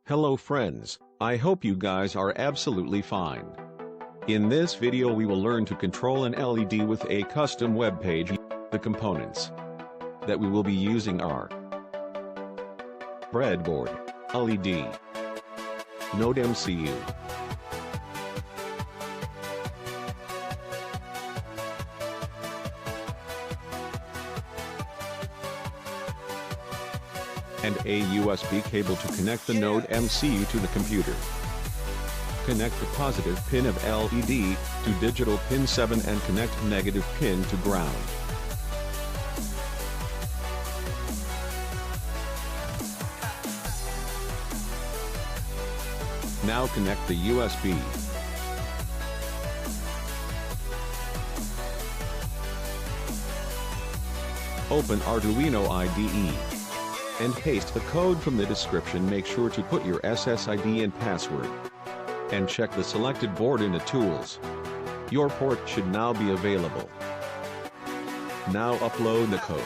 Hello friends, I hope you guys are absolutely fine. In this video we will learn to control an LED with a custom web page. The components that we will be using are breadboard, LED, Nodemcu, and a USB cable to connect the Nodemcu to the computer. Connect the positive pin of LED to digital pin 7 and connect negative pin to ground. Now connect the USB. Open Arduino IDE and paste the code from the description. Make sure to put your SSID and password. And check the selected board in the tools. Your port should now be available. Now upload the code.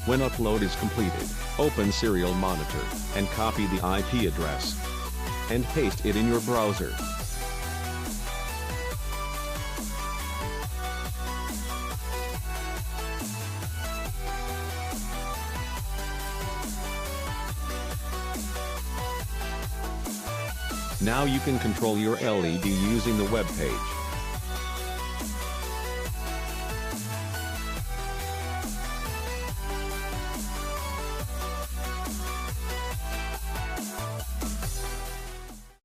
When upload is completed, open Serial Monitor, and copy the IP address. And paste it in your browser. Now you can control your LED using the web page.